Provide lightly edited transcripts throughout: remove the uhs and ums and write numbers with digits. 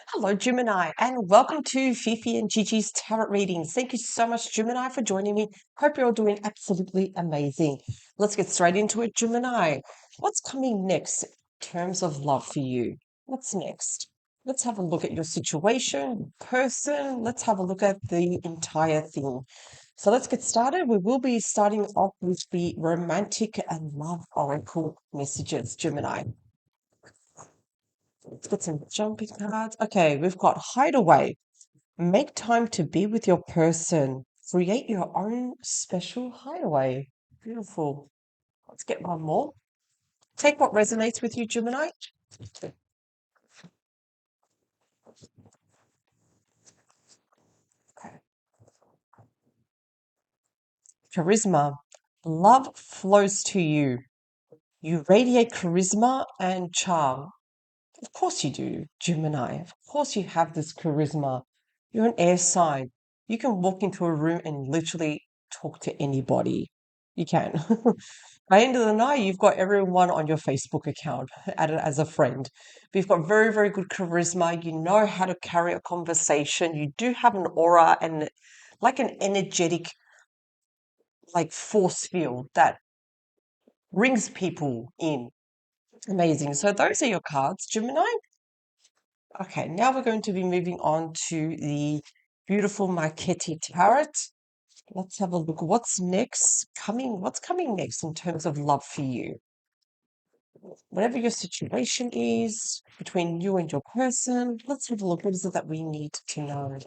Hello, Gemini, and welcome to Fifi and Gigi's Tarot Readings. Thank you so much, Gemini, for joining me. Hope you're all doing absolutely amazing. Let's get straight into it, Gemini. What's coming next in terms of love for you? What's next? Let's have a look at your situation, person. Let's have a look at the entire thing. So let's get started. We will be starting off with the romantic and love oracle messages, Gemini. Let's get some jumping cards. Okay, we've got hideaway. Make time to be with your person. Create your own special hideaway. Beautiful. Let's get one more. Take what resonates with you, Gemini. Okay. Charisma. Love flows to you. You radiate charisma and charm. Of course you do, Gemini. Of course you have this charisma. You're an air sign. You can walk into a room and literally talk to anybody. You can. By the end of the night, you've got everyone on your Facebook account added as a friend. But you've got very, very good charisma. You know how to carry a conversation. You do have an aura and like an energetic, like force field that brings people in. Amazing. So those are your cards, Gemini. Okay, now we're going to be moving on to the beautiful Marchetti Tarot. Let's have a look. What's coming next in terms of love for you? Whatever your situation is between you and your person, let's have a look. What is it that we need to know?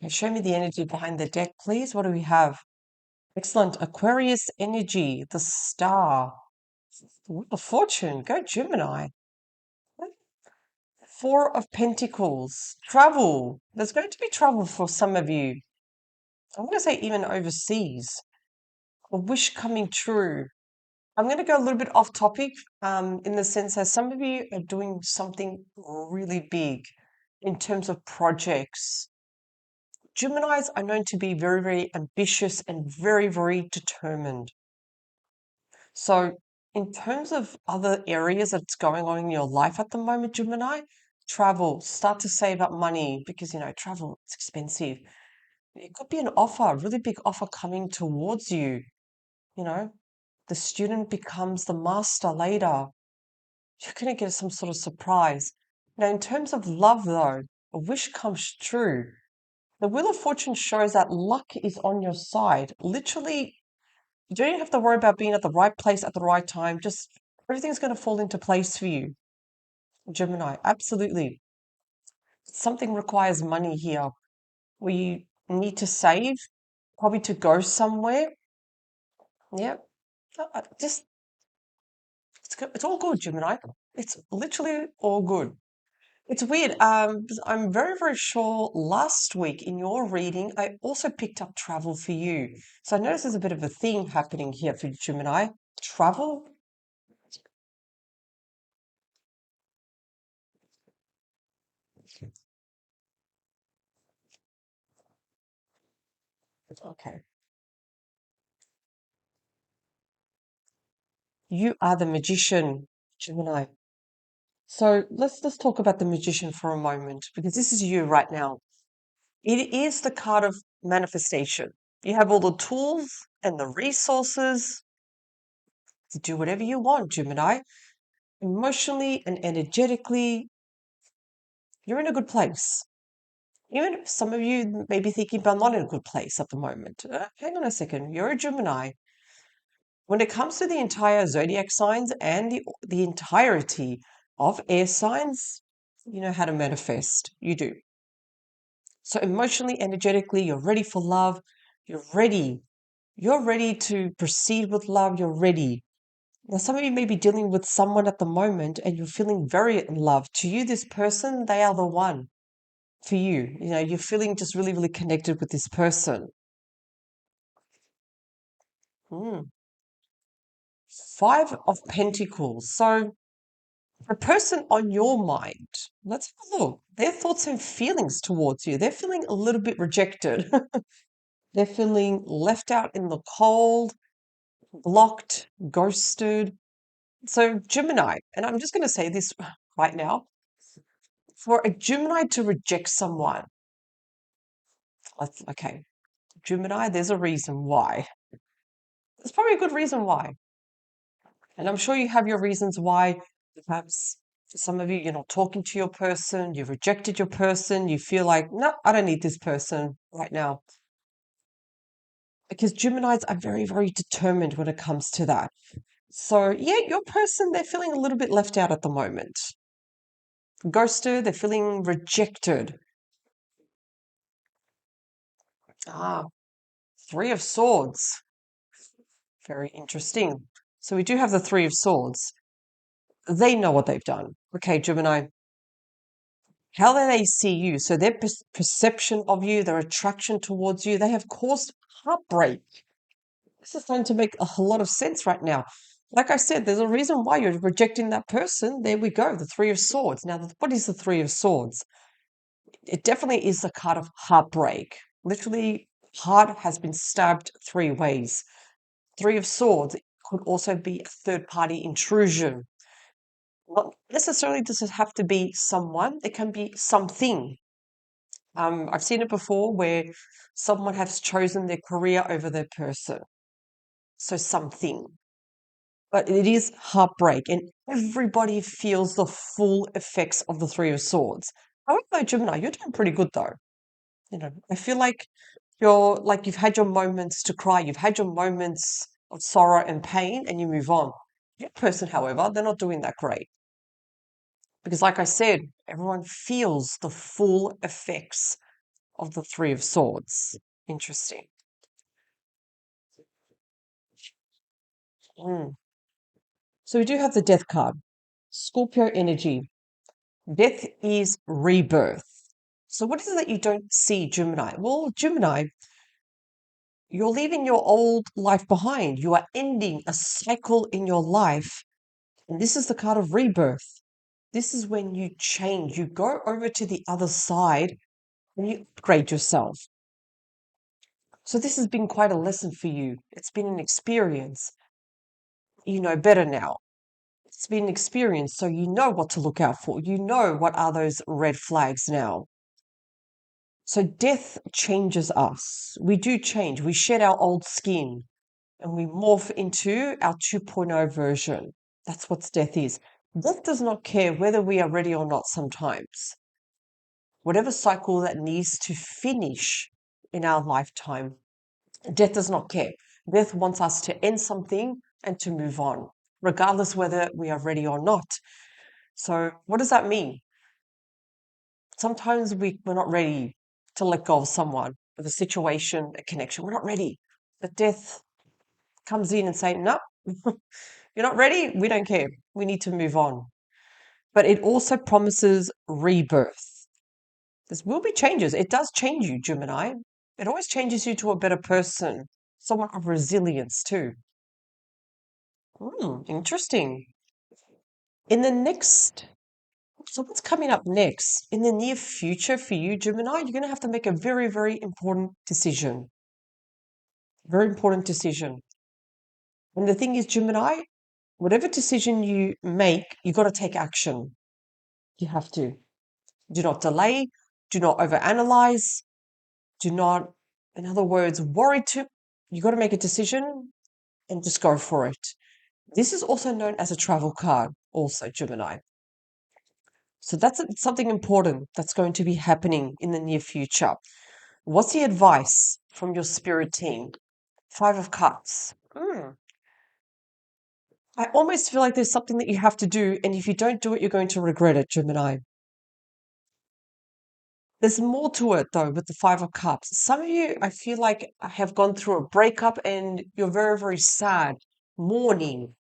Okay, show me the energy behind the deck, please. What do we have? Excellent. Aquarius energy, the star. Wheel of Fortune. Go Gemini. Four of Pentacles. Travel. There's going to be travel for some of you. I'm going to say even overseas. A wish coming true. I'm going to go a little bit off topic in the sense that some of you are doing something really big in terms of projects. Geminis are known to be very, very ambitious and very, very determined. So, in terms of other areas that's going on in your life at the moment, Gemini, travel, start to save up money because, travel is expensive. It could be an offer, a really big offer coming towards you. You know, the student becomes the master later. You're going to get some sort of surprise. Now, in terms of love, though, a wish comes true. The Wheel of Fortune shows that luck is on your side. Literally, you don't have to worry about being at the right place at the right time. Just everything's going to fall into place for you. Gemini, absolutely. Something requires money here where you need to save, probably to go somewhere. Yeah. Just it's all good, Gemini. It's literally all good. It's weird. I'm very, very sure last week in your reading, I also picked up travel for you. So I notice there's a bit of a theme happening here for Gemini. Travel? Okay. You are the magician, Gemini. So let's talk about the magician for a moment because this is you right now. It is the card of manifestation. You have all the tools and the resources to do whatever you want, Gemini. Emotionally and energetically, you're in a good place. Even if some of you may be thinking, but I'm not in a good place at the moment. Hang on a second. You're a Gemini. When it comes to the entire zodiac signs and the entirety of air signs, you know how to manifest. You do. So emotionally, energetically, you're ready for love. You're ready. You're ready to proceed with love. You're ready. Now, some of you may be dealing with someone at the moment and you're feeling very in love. To you, this person, they are the one for you. You know, you're feeling just really, really connected with this person. Mm. Five of Pentacles. So, the person on your mind, let's have a look. Their thoughts and feelings towards you. They're feeling a little bit rejected. They're feeling left out in the cold, blocked, ghosted. So, Gemini, and I'm just going to say this right now, for a Gemini to reject someone, okay, Gemini, there's a reason why. There's probably a good reason why. And I'm sure you have your reasons why. Perhaps for some of you, you're not talking to your person, you've rejected your person, you feel like, no, I don't need this person right now. Because Geminis are very, very determined when it comes to that. So, yeah, your person, they're feeling a little bit left out at the moment. Ghosted, they're feeling rejected. Ah, Three of Swords. Very interesting. So we do have the Three of Swords. They know what they've done. Okay, Gemini, how do they see you? So their perception of you, their attraction towards you, they have caused heartbreak. This is starting to make a whole lot of sense right now. Like I said, there's a reason why you're rejecting that person. There we go, the Three of Swords. Now, what is the Three of Swords? It definitely is the card of heartbreak. Literally, heart has been stabbed three ways. Three of Swords could also be a third party intrusion. Not necessarily does it have to be someone, it can be something. I've seen it before where someone has chosen their career over their person. So something. But it is heartbreak, and everybody feels the full effects of the Three of Swords. However, Gemini, you're doing pretty good though. You know, I feel like you've had your moments to cry, you've had your moments of sorrow and pain, and you move on. Your person, however, they're not doing that great. Because, like I said, everyone feels the full effects of the Three of Swords. Interesting. Mm. So we do have the Death card. Scorpio energy. Death is rebirth. So what is it that you don't see, Gemini? Well, Gemini, you're leaving your old life behind. You are ending a cycle in your life. And this is the card of rebirth. This is when you change. You go over to the other side and you upgrade yourself. So this has been quite a lesson for you. It's been an experience. You know better now. It's been an experience, so you know what to look out for. You know what are those red flags now. So death changes us. We do change. We shed our old skin and we morph into our 2.0 version. That's what death is. Death does not care whether we are ready or not sometimes. Whatever cycle that needs to finish in our lifetime, death does not care. Death wants us to end something and to move on, regardless whether we are ready or not. So, what does that mean? Sometimes we're not ready to let go of someone, of a situation, a connection. We're not ready. But death comes in and say, no, you're not ready. We don't care. We need to move on. But it also promises rebirth. There will be changes. It does change you, Gemini. It always changes you to a better person, someone of resilience too. Interesting. In the next, so what's coming up next? In the near future for you, Gemini, you're going to have to make a very, very important decision. Very important decision. And the thing is, Gemini, whatever decision you make, you've got to take action. You have to. Do not delay. Do not overanalyze. Do not, in other words, worry too. You've got to make a decision and just go for it. This is also known as a travel card, also, Gemini. So that's something important that's going to be happening in the near future. What's the advice from your spirit team? Five of Cups. I almost feel like there's something that you have to do, and if you don't do it, you're going to regret it, Gemini. There's more to it, though, with the Five of Cups. Some of you, I feel like, have gone through a breakup and you're very, very sad, mourning.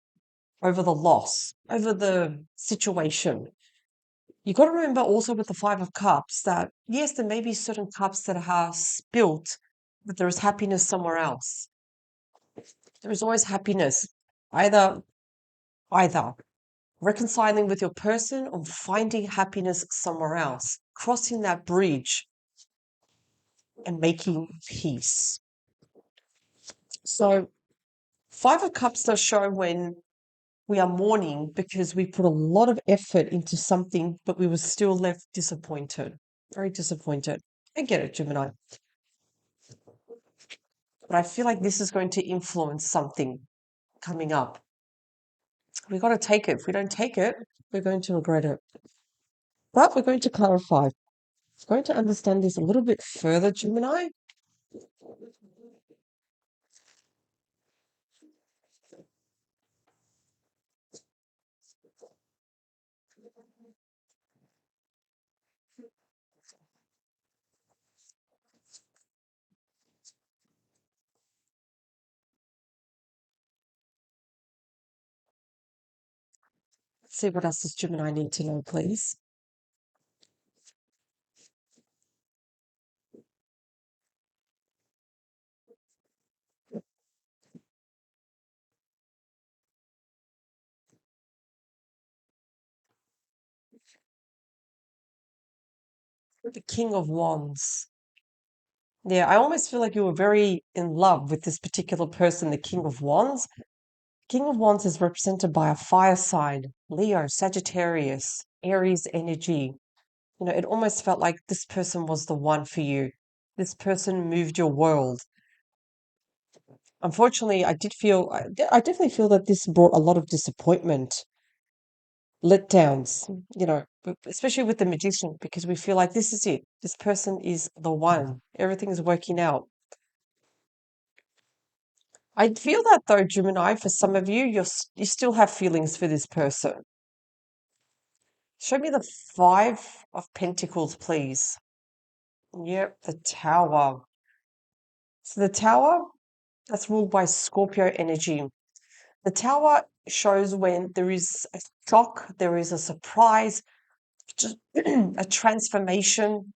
over the loss, over the situation. You got to remember also with the Five of Cups that yes, there may be certain cups that are spilt, but there is happiness somewhere else. There is always happiness, either either reconciling with your person or finding happiness somewhere else, crossing that bridge and making peace. So, Five of Cups does show when we are mourning because we put a lot of effort into something, but we were still left disappointed, very disappointed. I get it, Gemini. But I feel like this is going to influence something coming up. We got to take it. If we don't take it, we're going to regret it. But we're going to clarify. We're going to understand this a little bit further, Gemini. Let's see what else does Gemini need to know, please. The King of Wands. Yeah, I almost feel like you were very in love with this particular person, the King of Wands. King of Wands is represented by a fire sign, Leo, Sagittarius, Aries energy. It almost felt like this person was the one for you. This person moved your world. Unfortunately, I definitely feel that this brought a lot of disappointment, letdowns, especially with the magician, because we feel like this is it. This person is the one. Everything is working out. I feel that though, Gemini, for some of you, you still have feelings for this person. Show me the Five of Pentacles, please. Yep, the Tower. So the Tower, that's ruled by Scorpio energy. The Tower shows when there is a shock, there is a surprise, just a transformation,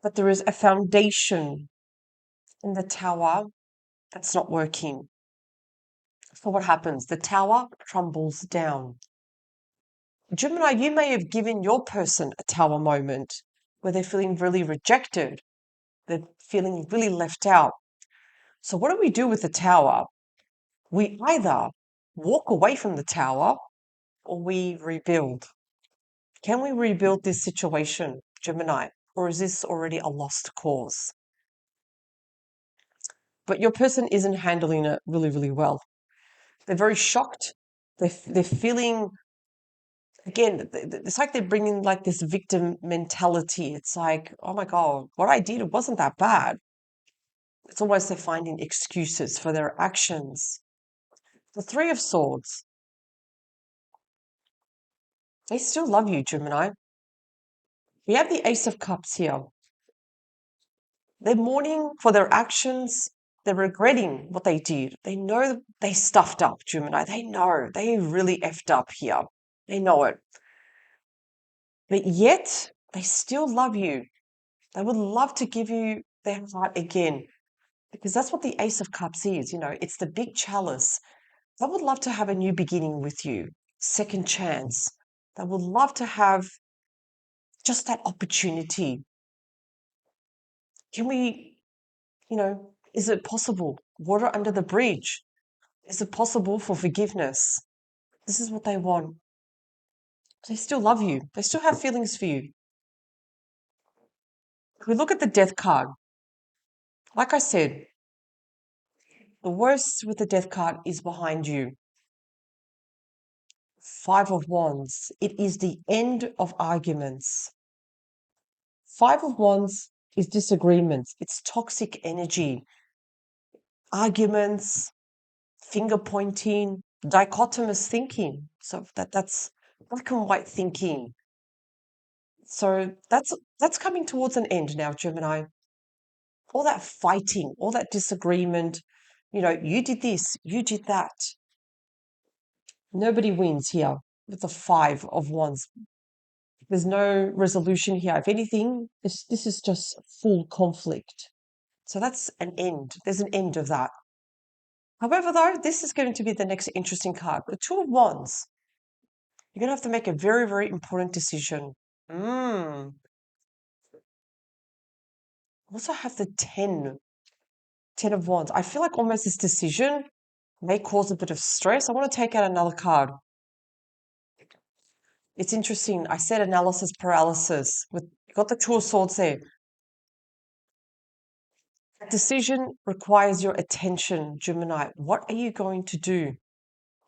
but there is a foundation in the Tower that's not working. So what happens? The Tower crumbles down. Gemini, you may have given your person a Tower moment where they're feeling really rejected, they're feeling really left out. So what do we do with the Tower? We either walk away from the Tower or we rebuild. Can we rebuild this situation, Gemini, or is this already a lost cause? But your person isn't handling it really, really well. They're very shocked. They're feeling, again, it's like they're bringing like this victim mentality. It's like, oh my God, what I did, it wasn't that bad. It's almost they're finding excuses for their actions. The Three of Swords, they still love you, Gemini. We have the Ace of Cups here. They're mourning for their actions. They're regretting what they did. They know they stuffed up, Gemini. They know they really effed up here. They know it. But yet, they still love you. They would love to give you their heart again because that's what the Ace of Cups is. It's the big chalice. They would love to have a new beginning with you, second chance. They would love to have just that opportunity. Can we, is it possible? Water under the bridge. Is it possible for forgiveness? This is what they want. They still love you. They still have feelings for you. If we look at the death card, like I said, the worst with the death card is behind you. Five of Wands. It is the end of arguments. Five of Wands is disagreements. It's toxic energy. Arguments, finger pointing, dichotomous thinking. So that's black and white thinking. So that's coming towards an end now, Gemini. All that fighting, all that disagreement, you did this, you did that. Nobody wins here with the Five of Wands. There's no resolution here. If anything, this is just full conflict. So that's an end. There's an end of that. However, though, this is going to be the next interesting card. The Two of Wands. You're going to have to make a very, very important decision. Also have the 10 of Wands. I feel like almost this decision may cause a bit of stress. I want to take out another card. It's interesting. I said analysis paralysis. You got the Two of Swords there. That decision requires your attention, Gemini. What are you going to do?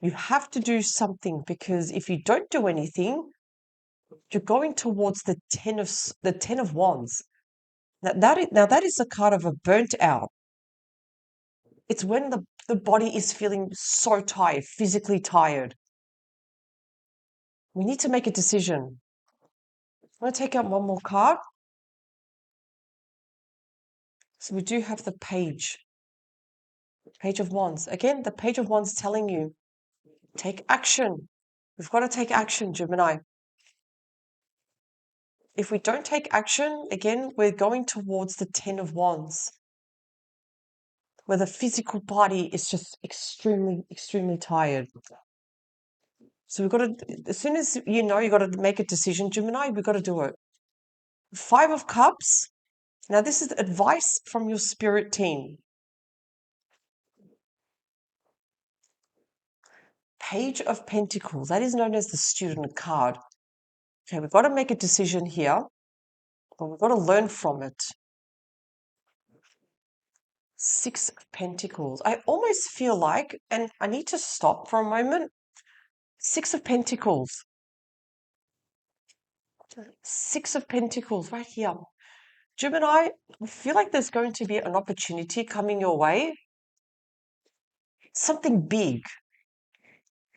You have to do something, because if you don't do anything, you're going towards the 10 of Wands. Now that is a card of a burnt out. It's when the body is feeling so tired, physically tired. We need to make a decision. I'm going to take out one more card. So we do have the Page of Wands. Again, the Page of Wands telling you, take action. We've got to take action, Gemini. If we don't take action, again, we're going towards the 10 of Wands, where the physical body is just extremely, extremely tired. So we've got to, as soon as you know you've got to make a decision, Gemini, we've got to do it. Five of Cups. Now, this is advice from your spirit team. Page of Pentacles. That is known as the student card. Okay, we've got to make a decision here, but we've got to learn from it. Six of Pentacles. I almost feel like, and I need to stop for a moment. Six of Pentacles. Six of Pentacles right here. Gemini, I feel like there's going to be an opportunity coming your way. Something big.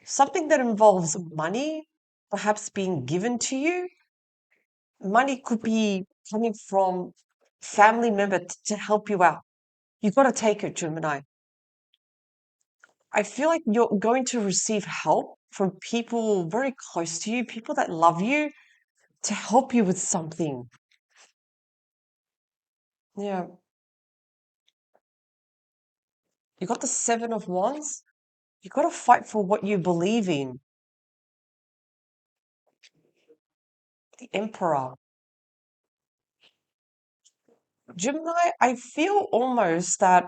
Something that involves money, perhaps being given to you. Money could be coming from family member to help you out. You've got to take it, Gemini. I feel like you're going to receive help from people very close to you, people that love you, to help you with something. Yeah. You got the Seven of Wands. You got to fight for what you believe in. The Emperor. Gemini, I feel almost that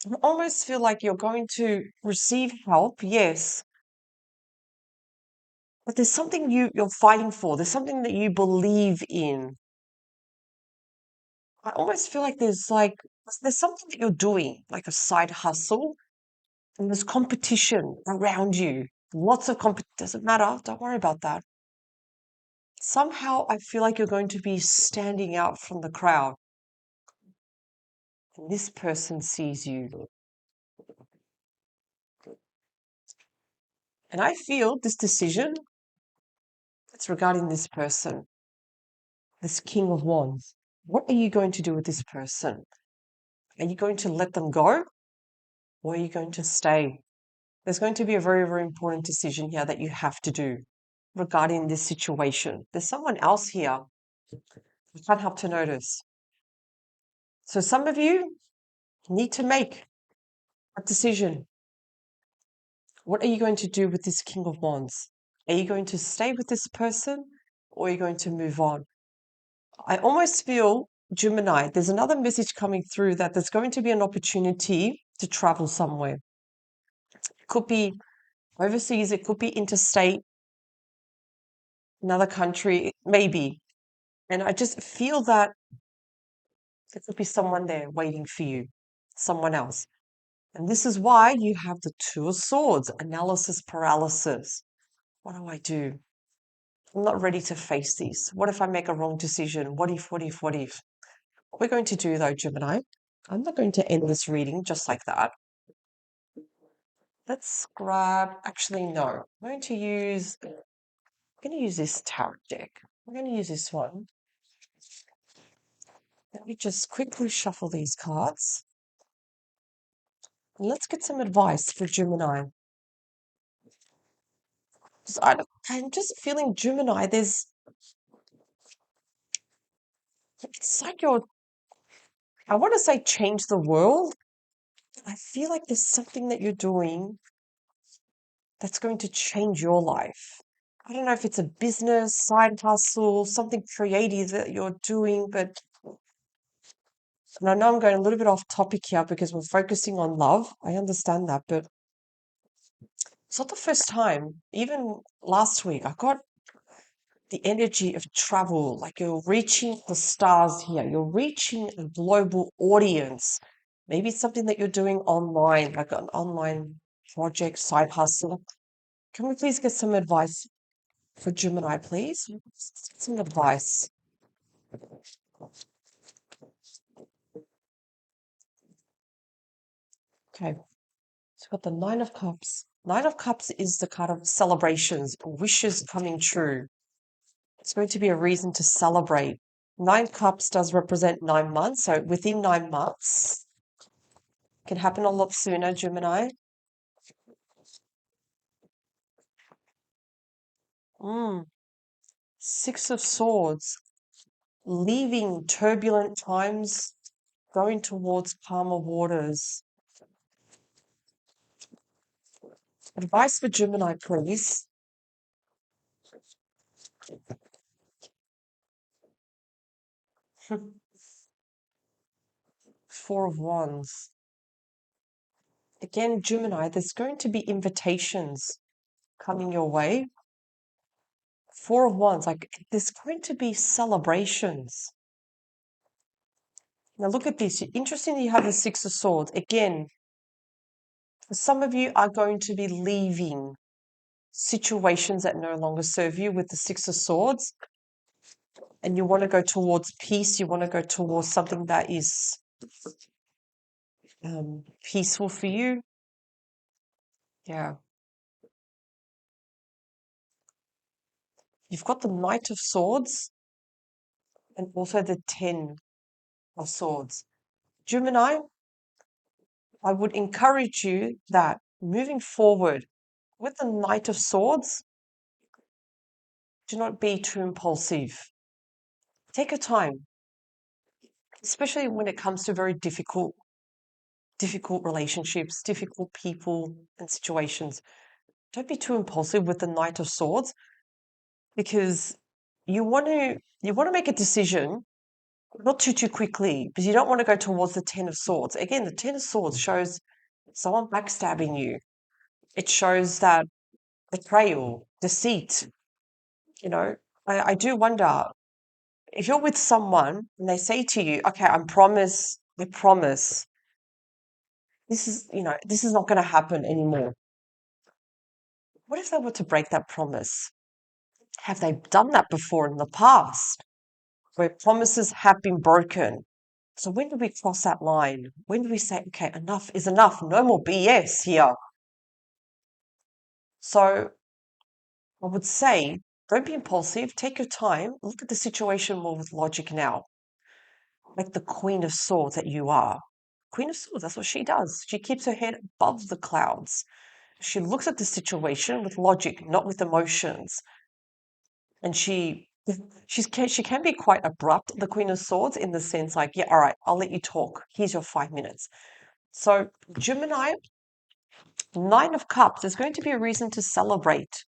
I almost feel like you're going to receive help, yes, but there's something you're fighting for. There's something that you believe in. I almost feel like there's something that you're doing, like a side hustle, and there's competition around you. Lots of doesn't matter. Don't worry about that. Somehow I feel like you're going to be standing out from the crowd, and this person sees you. And I feel this decision, it's regarding this person, this King of Wands. What are you going to do with this person? Are you going to let them go, or are you going to stay? There's going to be a very, very important decision here that you have to do regarding this situation. There's someone else here you can't help to notice. So some of you need to make a decision. What are you going to do with this King of Wands? Are you going to stay with this person, or are you going to move on? I almost feel, Gemini, there's another message coming through that there's going to be an opportunity to travel somewhere. It could be overseas, it could be interstate, another country, maybe. And I just feel that there could be someone there waiting for you, someone else. And this is why you have the Two of Swords, analysis paralysis. What do I do? I'm not ready to face this. What if I make a wrong decision? What if, what if, what if? What we're going to do though, Gemini, I'm not going to end this reading just like that. Let's grab, actually, no. I'm going to use this tarot deck. I'm going to use this one. Let me just quickly shuffle these cards. Let's get some advice for Gemini. I'm just feeling Gemini. It's like I want to say change the world. I feel like there's something that you're doing that's going to change your life. I don't know if it's a business, side hustle, something creative that you're doing, but and I know I'm going a little bit off topic here because we're focusing on love. I understand that, but it's not the first time. Even last week, I got the energy of travel, like you're reaching the stars here, you're reaching a global audience. Maybe it's something that you're doing online, like an online project, side hustle. Can we please get some advice for Gemini, please? Some advice. Okay, so we've got the Nine of Cups. Nine of Cups is the card of celebrations, wishes coming true. It's going to be a reason to celebrate. Nine Cups does represent 9 months, so within 9 months, can happen a lot sooner, Gemini. Mm. Six of Swords, leaving turbulent times, going towards calmer waters. Advice for Gemini, please. Four of Wands. Again, Gemini, there's going to be invitations coming your way. Four of Wands, like there's going to be celebrations. Now look at this. Interesting you have the Six of Swords. Again, some of you are going to be leaving situations that no longer serve you with the Six of Swords, and you want to go towards peace. You want to go towards something that is peaceful for you. Yeah. You've got the Knight of Swords and also the Ten of Swords. Gemini, I would encourage you that moving forward with the Knight of Swords, do not be too impulsive. Take your time, especially when it comes to very difficult relationships, difficult people and situations. Don't be too impulsive with the Knight of Swords because you want to make a decision not too quickly because you don't want to go towards the Ten of Swords. Again, the Ten of Swords shows someone backstabbing you. It shows that betrayal, deceit. You know, I do wonder if you're with someone and they say to you, okay, I promise, this is not going to happen anymore. What if they were to break that promise? Have they done that before in the past where promises have been broken? So when do we cross that line? When do we say, okay, enough is enough, no more BS here? So I would say, don't be impulsive, take your time, look at the situation more with logic now, like the Queen of Swords that you are. Queen of Swords, that's what she does. She keeps her head above the clouds. She looks at the situation with logic, not with emotions. And she can be quite abrupt, the Queen of Swords, in the sense like, yeah, all right, I'll let you talk. Here's your 5 minutes. So Gemini, Nine of Cups, there's going to be a reason to celebrate.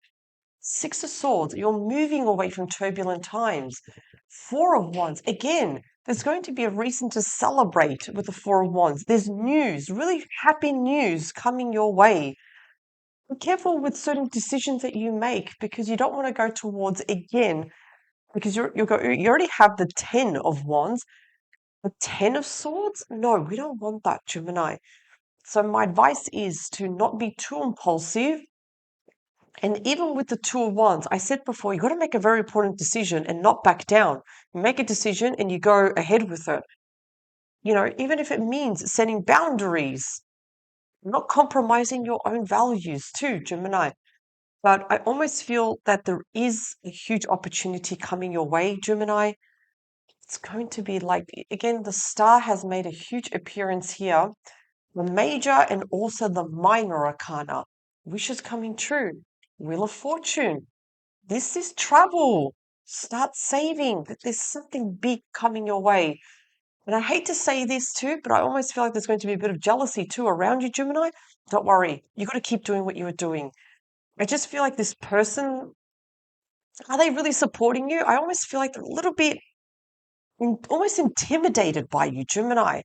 Six of Swords, you're moving away from turbulent times. Four of Wands, again, there's going to be a reason to celebrate with the Four of Wands. There's news, really happy news coming your way. Be careful with certain decisions that you make because you don't want to go towards again because you already have the Ten of Wands. The Ten of Swords? No, we don't want that, Gemini. So my advice is to not be too impulsive. And even with the Two of Wands, I said before, you got to make a very important decision and not back down. You make a decision and you go ahead with it. Even if it means setting boundaries, not compromising your own values too, Gemini. But I almost feel that there is a huge opportunity coming your way, Gemini. It's going to be like, again, the star has made a huge appearance here. the major and also the minor arcana. Wishes coming true. Wheel of Fortune. This is travel. Start saving. There's something big coming your way. And I hate to say this too, but I almost feel like there's going to be a bit of jealousy too around you, Gemini. Don't worry. You've got to keep doing what you are doing. I just feel like this person, are they really supporting you? I almost feel like they're a little bit almost intimidated by you, Gemini.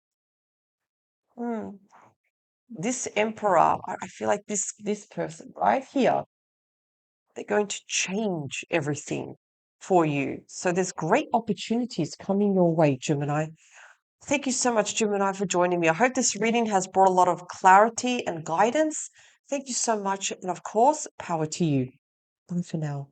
Hmm. This emperor, I feel like this person right here, they're going to change everything for you. So there's great opportunities coming your way, Gemini. Thank you so much, Gemini, for joining me. I hope this reading has brought a lot of clarity and guidance. Thank you so much. And of course, power to you. Bye for now.